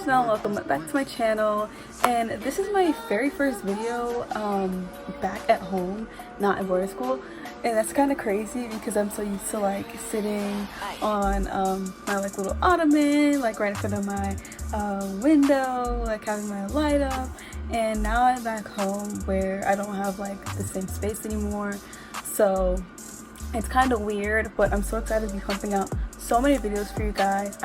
Chanel, welcome back to my channel. And this is my very first video back at home, not in boarding school, and that's kind of crazy because I'm so used to like sitting on my like little ottoman, like right in front of my window, like having my light up. And now I'm back home where I don't have like the same space anymore, so it's kind of weird, but I'm so excited to be pumping out so many videos for you guys.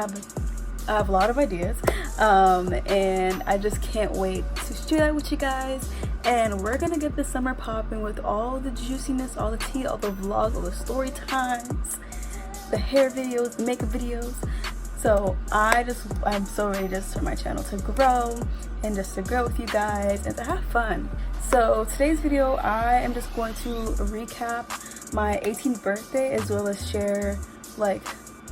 I have a lot of ideas, and I just can't wait to share that with you guys. And we're gonna get the summer popping with all the juiciness, all the tea, all the vlogs, all the story times, the hair videos, the makeup videos. So I'm so ready just for my channel to grow and just to grow with you guys and to have fun. So today's video, I am just going to recap my 18th birthday as well as share like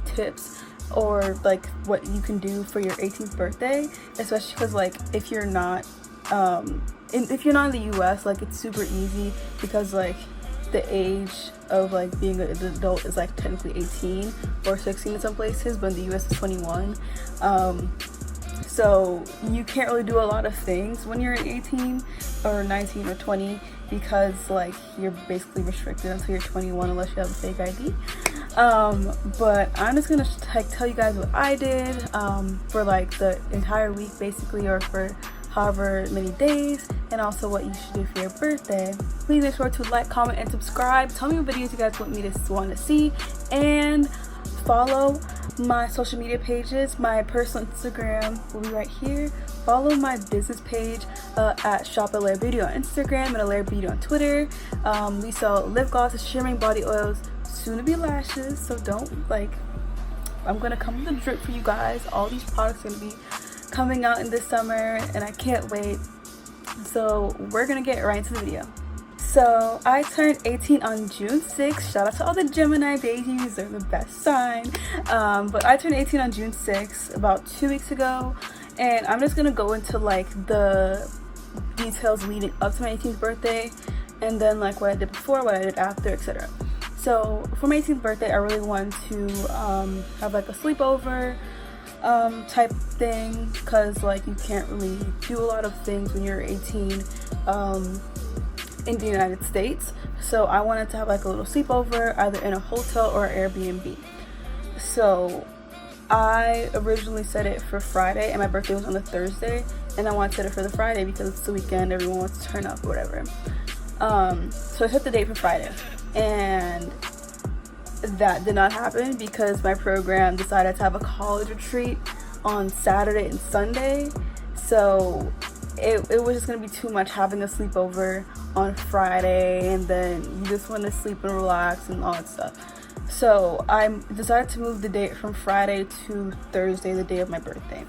tips or like what you can do for your 18th birthday, especially because like if you're not in the US, like it's super easy because like the age of like being an adult is like technically 18 or 16 in some places, but in the US is 21. So you can't really do a lot of things when you're 18 or 19 or 20 because like you're basically restricted until you're 21 unless you have a fake ID. But I'm just gonna like tell you guys what I did for like the entire week basically, or for however many days, and also what you should do for your birthday. Please make sure to like, comment, and subscribe. Tell me what videos you guys want to see, and follow my social media pages. My personal Instagram will be right here. Follow my business page at Shop at Lair Beauty on Instagram and Lair Beauty on Twitter. We sell lip glosses, shimmering body oils, soon to be lashes, so don't like, I'm gonna come with a drip for you guys. All these products are gonna be coming out in this summer and I can't wait. So we're gonna get right into the video. So I turned 18 on June 6th. Shout out to all the Gemini babies, they're the best sign. But I turned 18 on June 6th about 2 weeks ago, and I'm just gonna go into like the details leading up to my 18th birthday, and then like what I did before, what I did after, etc. So for my 18th birthday, I really wanted to have like a sleepover type thing, because like you can't really do a lot of things when you're 18 in the United States. So I wanted to have like a little sleepover either in a hotel or Airbnb. So I originally set it for Friday, and my birthday was on the Thursday, and I wanted to set it for the Friday because it's the weekend, everyone wants to turn up or whatever. So I set the date for Friday, and that did not happen because my program decided to have a college retreat on Saturday and Sunday. So it was just gonna be too much having a sleepover on Friday, and then you just want to sleep and relax and all that stuff. So I decided to move the date from Friday to Thursday, the day of my birthday.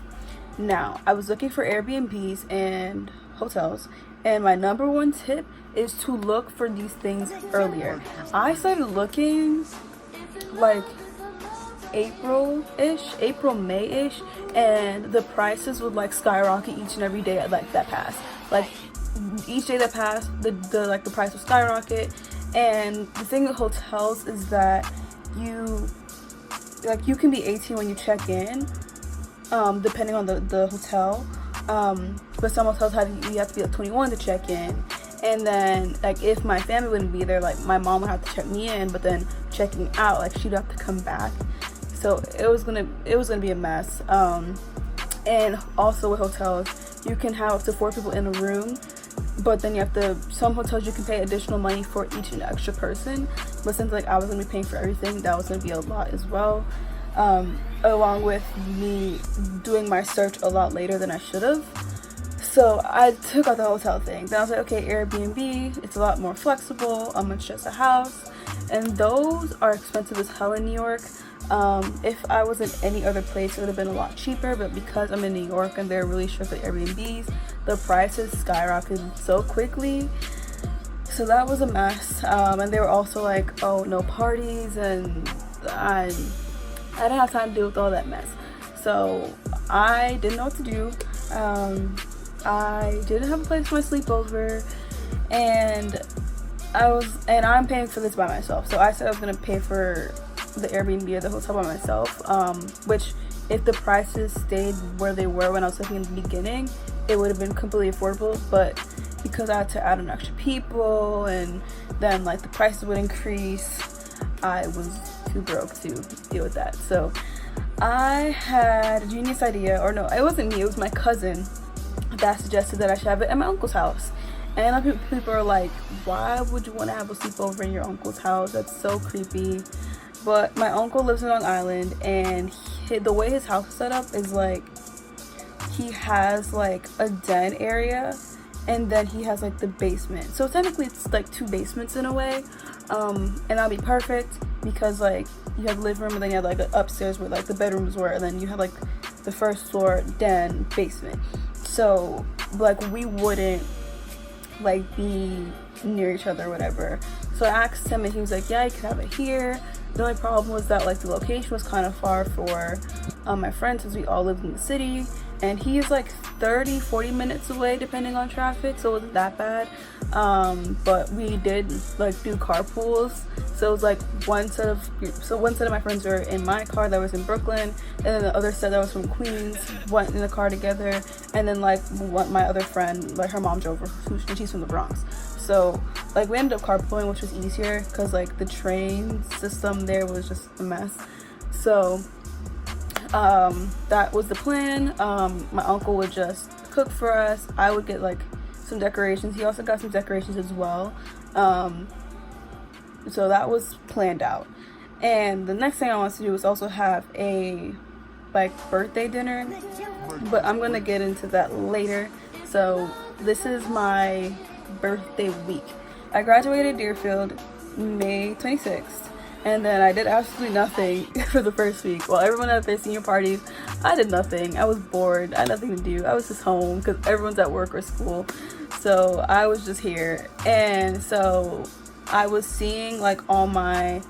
Now, I was looking for Airbnbs and hotels, and my number one tip is to look for these things earlier. I started looking like April, May-ish, and the prices would like skyrocket each and every day like that passed. Like each day that passed, the price would skyrocket. And the thing with hotels is that you can be 18 when you check in, depending on the hotel. But some hotels you have to be like 21 to check in. And then like if my family wouldn't be there, like my mom would have to check me in, but then checking out, like she'd have to come back. So it was gonna be a mess. And also with hotels, you can have up to 4 people in a room, but then some hotels you can pay additional money for each and extra person. But since like I was gonna be paying for everything, that was gonna be a lot as well. Along with me doing my search a lot later than I should have. So I took out the hotel thing. Then I was like, okay, Airbnb, it's a lot more flexible. It's just a house, and those are expensive as hell in New York. If I was in any other place, it would have been a lot cheaper, but because I'm in New York and they're really strict with Airbnbs, the prices skyrocketed so quickly. So that was a mess. And they were also like, oh, no parties, and I didn't have time to deal with all that mess. So I didn't know what to do. I didn't have a place for my sleepover, and I'm paying for this by myself. So I said I was gonna pay for the Airbnb or the hotel by myself, which if the prices stayed where they were when I was looking in the beginning, it would have been completely affordable. But because I had to add on extra people and then like the prices would increase, I was too broke to deal with that. So I had a genius idea, or no, it wasn't me, it was my cousin that suggested that I should have it at my uncle's house. And a lot of people are like, why would you want to have a sleepover in your uncle's house? That's so creepy. But my uncle lives in Long Island, and the way his house is set up is like, he has like a den area, and then he has like the basement. So technically it's like 2 basements in a way. And that'll be perfect because like you have the living room, and then you have like upstairs where like the bedrooms were, and then you have like the first floor, den, basement. So like we wouldn't like be near each other or whatever. So I asked him, and he was like, yeah, you could have it here. The only problem was that like the location was kind of far for my friends, since we all lived in the city, and he is like 30-40 minutes away depending on traffic, so it wasn't that bad. But we did like do carpools, so it was like one set of my friends were in my car that was in Brooklyn, and then the other set that was from Queens went in the car together, and then like my other friend, like her mom drove her, and she's from the Bronx. So like we ended up carpooling, which was easier because like the train system there was just a mess. So that was the plan. My uncle would just cook for us. I would get like some decorations. He also got some decorations as well. So that was planned out. And the next thing I wanted to do was also have a like birthday dinner, but I'm gonna get into that later. So this is my birthday week. I graduated Deerfield May 26th, and then I did absolutely nothing for the first week. While everyone had their senior parties, I did nothing. I was bored. I had nothing to do. I was just home because everyone's at work or school. So I was just here. And so I was seeing like all my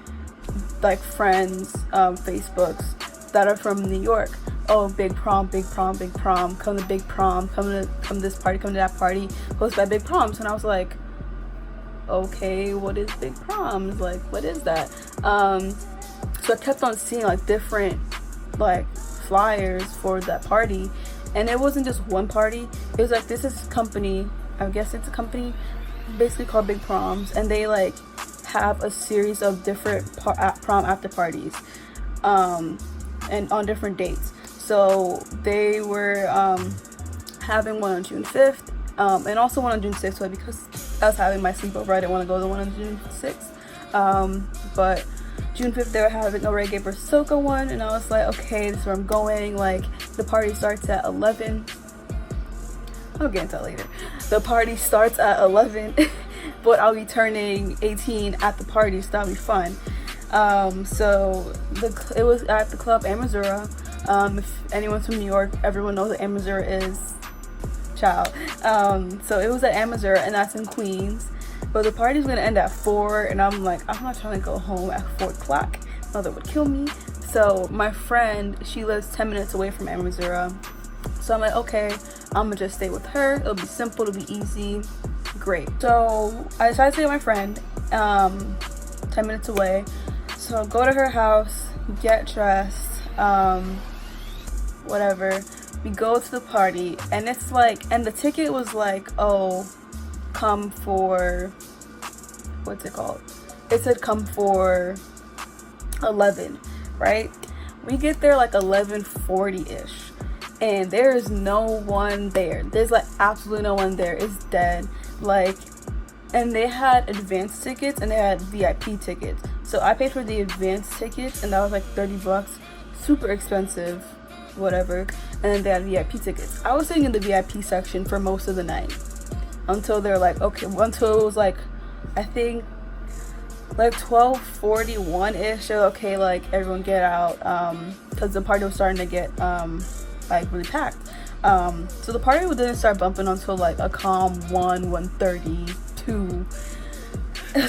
like friends Facebooks that are from New York. Oh, big prom, big prom, big prom, come to big prom, come to this party, come to that party, hosted by big proms. And I was like, okay, what is big proms? Like, what is that? So I kept on seeing like different like flyers for that party, and it wasn't just one party. It was like, this is a company, I guess it's a company basically called Big Proms, and they like have a series of different prom after parties and on different dates. So they were having one on June 5th and also one on June 6th, but because I was having my sleepover, I didn't want to go to the one on June 6th. But June 5th, they were having a reggae versus soca one, and I was like, okay, this is where I'm going. Like, the party starts at 11. I'll get into that later. The party starts at 11, but I'll be turning 18 at the party, so that'll be fun. So it was at the club Amazura. If anyone's from New York, everyone knows what Amazura is. Child. So it was at Amazura, and that's in Queens. But the party's gonna end at 4, and I'm like, I'm not trying to go home at 4 o'clock. Mother would kill me. So my friend, she lives 10 minutes away from Amazura. So I'm like, okay, I'm gonna just stay with her. It'll be simple, it'll be easy. Great. So I decided to stay with my friend, 10 minutes away. So go to her house, get dressed, whatever. We go to the party, and it's like, and the ticket was like, oh, come for, what's it called? It said come for 11, right? We get there like 11:40-ish, and there is no one there. There's like absolutely no one there. It's dead. Like, and they had advanced tickets and they had VIP tickets. So I paid for the advanced tickets, and that was like $30, super expensive, whatever. And then they had VIP tickets. I was sitting in the VIP section for most of the night until they're like, okay, until it was like, I think like 12:41-ish. They're okay, like, everyone get out, because the party was starting to get like really packed. So the party didn't start bumping until like a calm 1:32.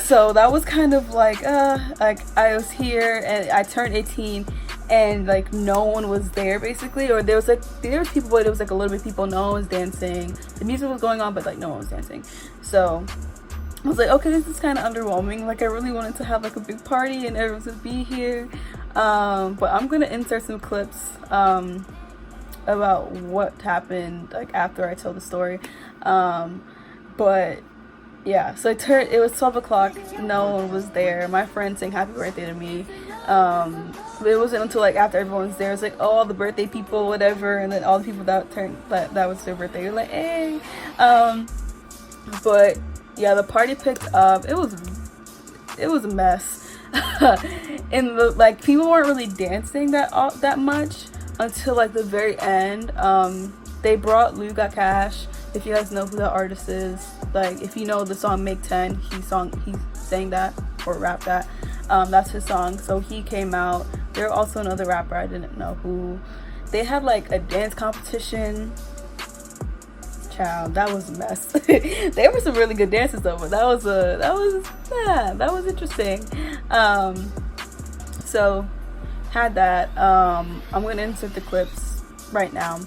So that was kind of like I was here, and I turned 18, and like no one was there basically, or there was people, but it was like a little bit of people. No one was dancing. The music was going on, but like no one was dancing. So I was like, okay, this is kind of underwhelming. Like, I really wanted to have like a big party and everyone would be here. But I'm gonna insert some clips about what happened like after I tell the story. But yeah, so it was 12 o'clock, no one was there. My friend sang happy birthday to me. But it wasn't until like after everyone's there, it's like, oh, all the birthday people, whatever, and then all the people that was their birthday, you're like, hey. But yeah, the party picked up. It was a mess. And like people weren't really dancing that much until like the very end. They brought Lou Got Cash. If you guys know who that artist is, like if you know the song Make 10, he sang that or rapped that. That's his song. So he came out. There was also another rapper, I didn't know who. They had like a dance competition. Child, that was a mess. There were some really good dances though, but that was interesting. So had that. I'm gonna insert the clips right now.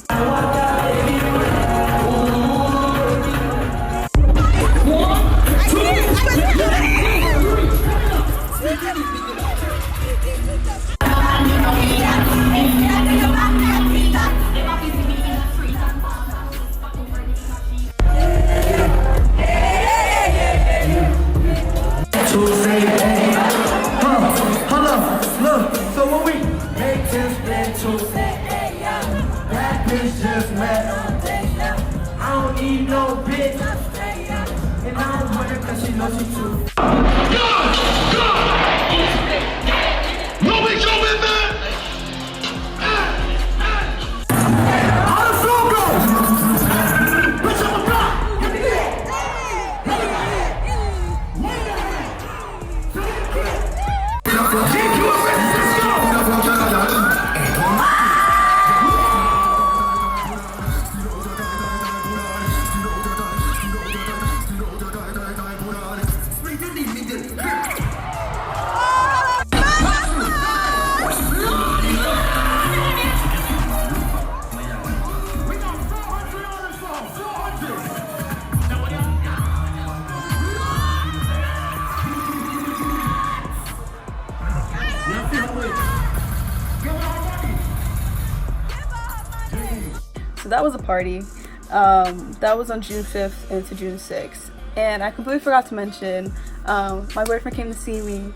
So that was a party. That was on June 5th into June 6th. And I completely forgot to mention, my boyfriend came to see me,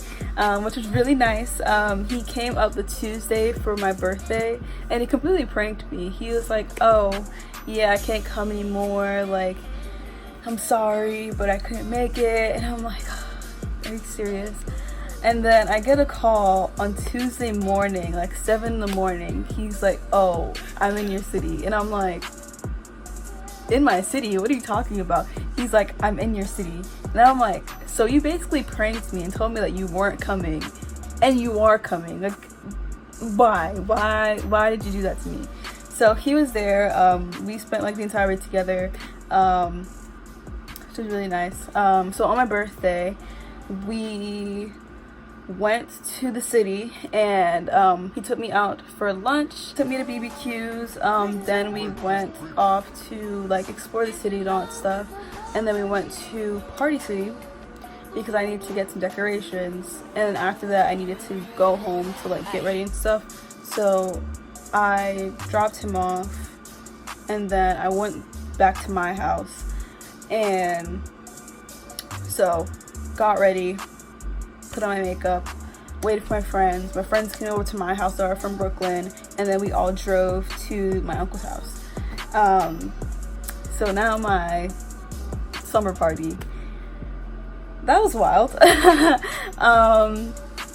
which was really nice. He came up the Tuesday for my birthday, and he completely pranked me. He was like, oh, yeah, I can't come anymore. Like, I'm sorry, but I couldn't make it. And I'm like, oh, are you serious? And then I get a call on Tuesday morning, like 7 in the morning. He's like, oh, I'm in your city. And I'm like, in my city? What are you talking about? He's like, I'm in your city. And I'm like, so you basically pranked me and told me that you weren't coming, and you are coming. Like, why did you do that to me? So he was there. We spent like the entire week together, which was really nice. So on my birthday, we went to the city, and he took me out for lunch, took me to BBQs. Then we went off to like explore the city and all that stuff, and then we went to Party City because I needed to get some decorations, and then after that I needed to go home to like get ready and stuff. So I dropped him off, and then I went back to my house, and so got ready, put on my makeup, waited for my friends. My friends came over to my house that are from Brooklyn, and then we all drove to my uncle's house. So now my summer party, that was wild.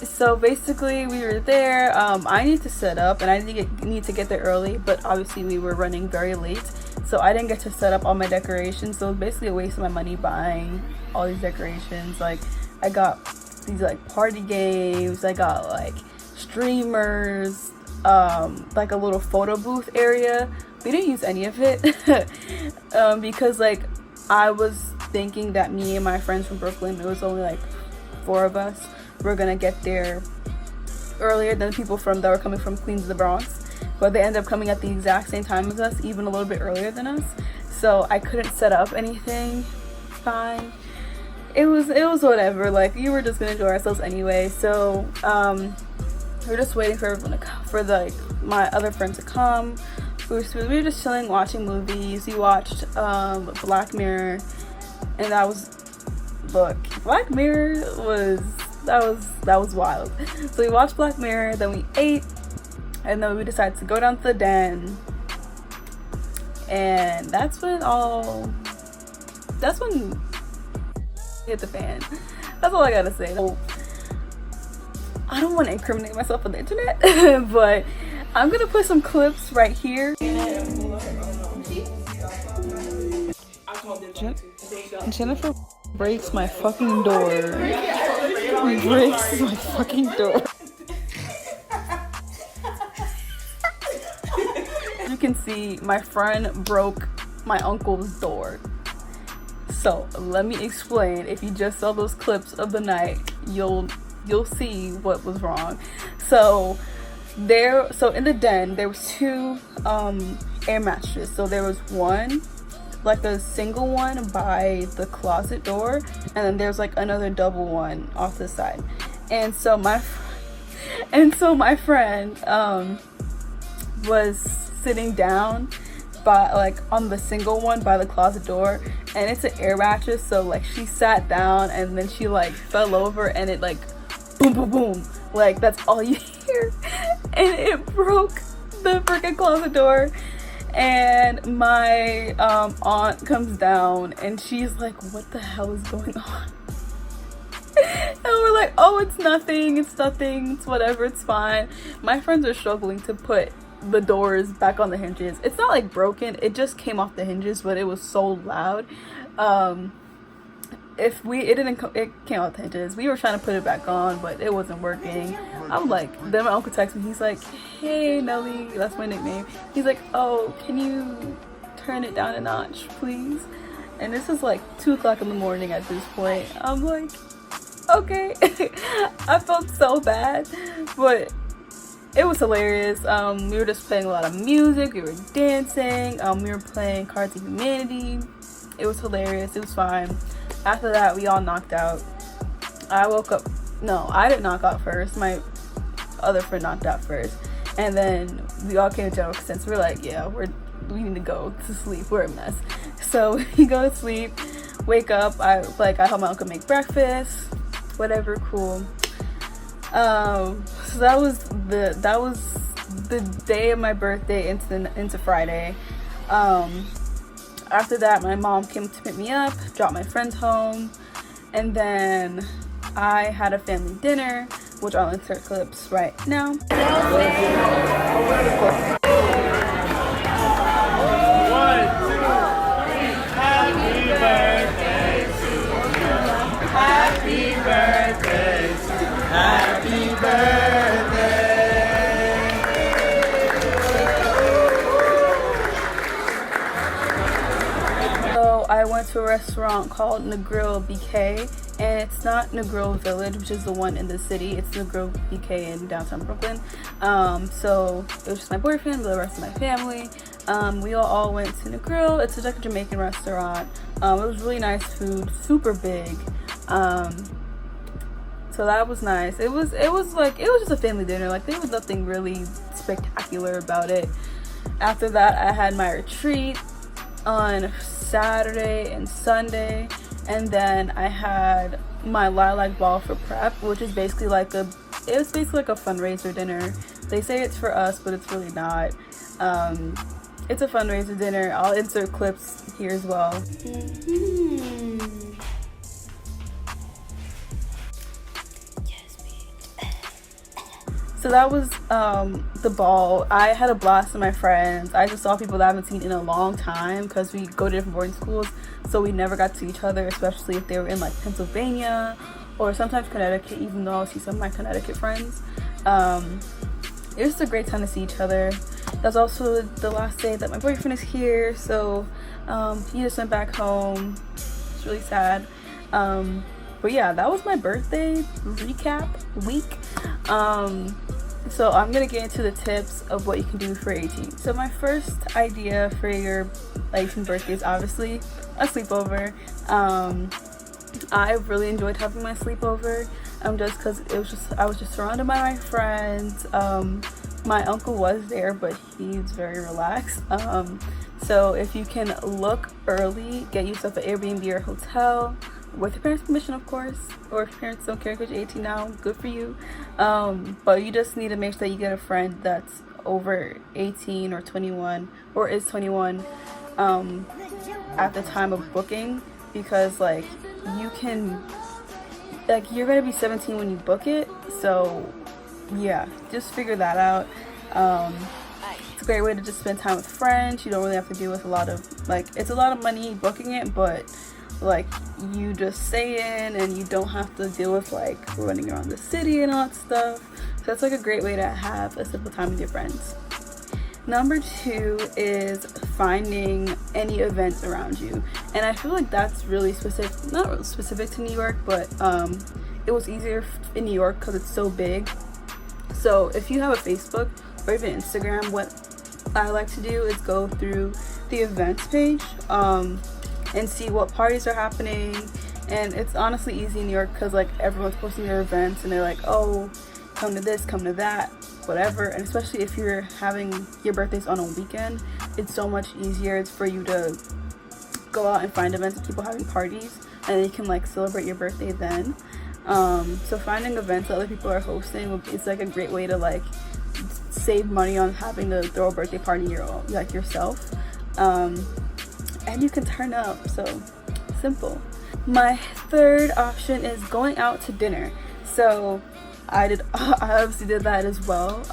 So basically we were there. I need to set up, and I need to get there early, but obviously we were running very late, so I didn't get to set up all my decorations. So it was basically a waste of my money buying all these decorations. Like, I got these like party games, I got like streamers, like a little photo booth area. We didn't use any of it because like I was thinking that me and my friends from Brooklyn, it was only like 4 of us, we're gonna get there earlier than people that were coming from Queens of the Bronx, but they ended up coming at the exact same time as us, even a little bit earlier than us. So I couldn't set up anything. Fine, it was whatever. Like, we were just gonna enjoy ourselves anyway. So We were just waiting for everyone to come, for my other friends to come. We were just chilling, watching movies. We watched Black Mirror, and Black Mirror was wild. So we watched Black Mirror, then we ate, and then we decided to go down to the den. And that's when it hit the fan. That's all I gotta say. I don't want to incriminate myself on the internet, but I'm gonna put some clips right here. Jennifer breaks my fucking door. Breaks my fucking door. You can see my friend broke my uncle's door. So let me explain. If you just saw those clips of the night, you'll see what was wrong. So in the den there was two air mattresses. So there was one, like a single one by the closet door, and then there's like another double one off the side. And so my friend was sitting down by, like, on the single one by the closet door, and it's an air mattress, so like she sat down and then she like fell over, and it like boom boom boom, like that's all you hear, and it broke the freaking closet door. And my aunt comes down and she's like, what the hell is going on? And we're like, oh, it's nothing, it's whatever, it's fine. My friends are struggling to put the doors back on the hinges. It's not like broken, it just came off the hinges, but it was so loud. It came off the hinges. We were trying to put it back on, but it wasn't working. I'm like, then my uncle texts me, he's like, hey Nelly, that's my nickname. He's like, oh, can you turn it down a notch, please? And this is like 2 o'clock in the morning at this point. I'm like, okay. I felt so bad, but it was hilarious. We were just playing a lot of music, we were dancing, we were playing Cards of Humanity. It was hilarious, it was fine. After that, we all knocked out. I woke up, no, I didn't knock out first, my other friend knocked out first. And then we all came to general consensus. We're like, yeah, we need to go to sleep, we're a mess. So we go to sleep, wake up, I helped my uncle make breakfast, whatever, cool. So that was the day of my birthday into Friday. After that, my mom came to pick me up, dropped my friends home, and then I had a family dinner, which I'll insert clips right now. Happy birthday, happy birthday. So I went to a restaurant called Negril BK, and it's not Negril Village, which is the one in the city. It's Negril BK in downtown Brooklyn. So it was just my boyfriend, the rest of my family. We all went to Negril. It's like a Jamaican restaurant. It was really nice food, super big. So that was nice. It was just a family dinner. Like, there was nothing really spectacular about it. After that, I had my retreat on Saturday and Sunday, and then I had my lilac ball for prep, which is basically like a fundraiser dinner. They say it's for us, but it's really not. It's a fundraiser dinner. I'll insert clips here as well. So that was the ball. I had a blast with my friends. I just saw people that I haven't seen in a long time because we go to different boarding schools, so we never got to see each other, especially if they were in like Pennsylvania or sometimes Connecticut, even though I see some of my Connecticut friends. It was just a great time to see each other. That's also the last day that my boyfriend is here, so he just went back home. It's really sad. But yeah, that was my birthday recap week. So I'm gonna get into the tips of what you can do for 18. So my first idea for your 18th birthday is obviously a sleepover. I really enjoyed having my sleepover. just because I was just surrounded by my friends. My uncle was there, but he's very relaxed. So if you can look early, get yourself an Airbnb or hotel with your parents' permission, of course, or if your parents don't care because you're 18 now, good for you. But you just need to make sure you get a friend that's over 18 or 21 or is 21 at the time of booking, because like you can, like, you're gonna be 17 when you book it, so yeah, just figure that out. It's a great way to just spend time with friends. You don't really have to deal with a lot of, like, it's a lot of money booking it, but like you just stay in and you don't have to deal with like running around the city and all that stuff. So that's like a great way to have a simple time with your friends. Number 2 is finding any events around you, and I feel like that's really specific, not really specific to New York, but it was easier in New York because it's so big. So if you have a Facebook or even Instagram, what I like to do is go through the events page and see what parties are happening. And it's honestly easy in New York because like everyone's posting their events and they're like, oh, come to this, come to that, whatever. And especially if you're having your birthdays on a weekend, it's so much easier. It's for you to go out and find events of people having parties, and you can like celebrate your birthday then. So finding events that other people are hosting, it's like a great way to like save money on having to throw a birthday party yourself. And you can turn up, so simple. My third option is going out to dinner. So I obviously did that as well.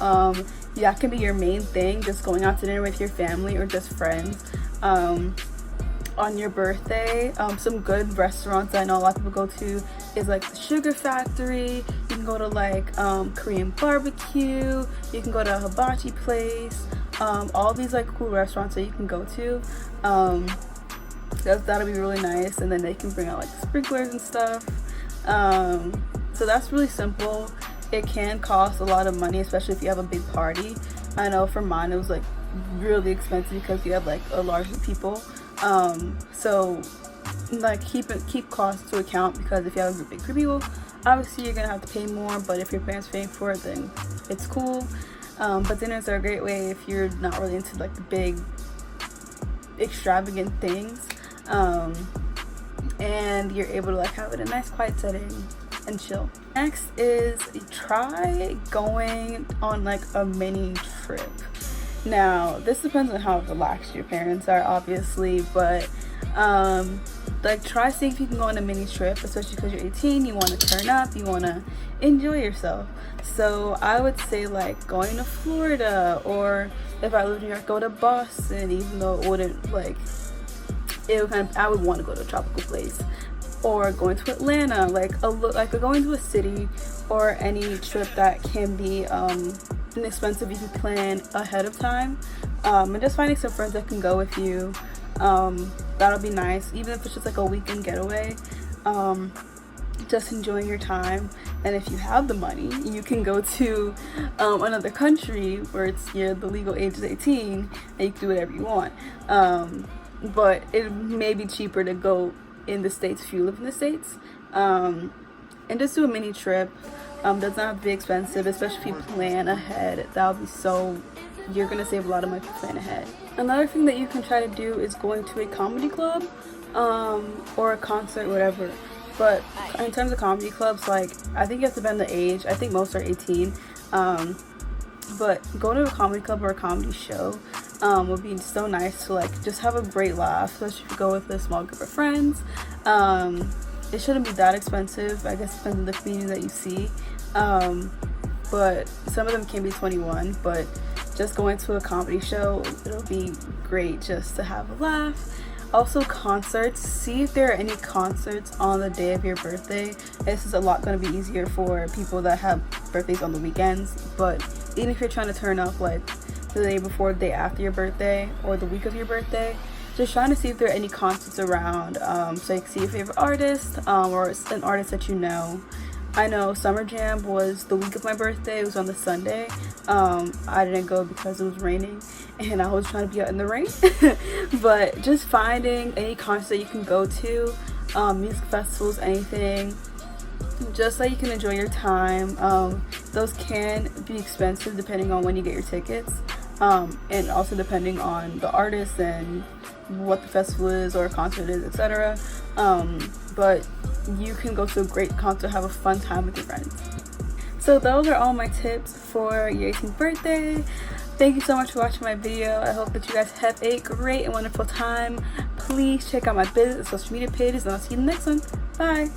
That can be your main thing, just going out to dinner with your family or just friends on your birthday. Some good restaurants I know a lot of people go to is like the Sugar Factory. You can go to like Korean barbecue. You can go to a hibachi place. All these like cool restaurants that you can go to. That'll be really nice, and then they can bring out like sprinklers and stuff. So that's really simple. It can cost a lot of money, especially if you have a big party. I know for mine it was like really expensive because you have like a large group of people. So like keep costs to account, because if you have a big group of people, obviously you're gonna have to pay more, but if your parents paying for it, then it's cool. But dinners are a great way if you're not really into like the big extravagant things, and you're able to like have it in a nice quiet setting and chill. Next is try going on like a mini trip. Now this depends on how relaxed your parents are, obviously, but like try seeing if you can go on a mini trip, especially because you're 18, you want to turn up, you want to enjoy yourself. So I would say like going to Florida, or if I live in New York, go to Boston, even though it wouldn't like, I would want to go to a tropical place, or going to Atlanta, like going to a city, or any trip that can be inexpensive if you plan ahead of time, and just finding some friends that can go with you. That'll be nice, even if it's just like a weekend getaway. Just enjoying your time, and if you have the money, you can go to another country where the legal age is 18 and you can do whatever you want. But it may be cheaper to go in the States if you live in the States, and just do a mini trip. Does not have to be expensive, especially if you plan ahead. You're gonna save a lot of money if you plan ahead. Another thing that you can try to do is going to a comedy club, or a concert, whatever. But in terms of comedy clubs, like, I think you have to bend the age. I think most are 18. But going to a comedy club or a comedy show would be so nice to like just have a great laugh, especially if you go with a small group of friends. It shouldn't be that expensive. I guess it depends on the community that you see. But some of them can be 21, but just going to a comedy show, it'll be great just to have a laugh. Also, concerts. See if there are any concerts on the day of your birthday. This is a lot going to be easier for people that have birthdays on the weekends, but even if you're trying to turn up like the day before, the day after your birthday, or the week of your birthday, just trying to see if there are any concerts around, so you can see your favorite artist, or an artist that you know. I know Summer Jam was the week of my birthday. It was on the Sunday. I didn't go because it was raining and I was trying to be out in the rain. But just finding any concert you can go to, music festivals, anything. just so you can enjoy your time. Those can be expensive depending on when you get your tickets, and also depending on the artist and what the festival is or concert is, etc. But you can go to a great concert, have a fun time with your friends. So those are all my tips for your 18th birthday. Thank you so much for watching my video. I hope that you guys have a great and wonderful time. Please check out my business and social media pages, and I'll see you in the next one. Bye.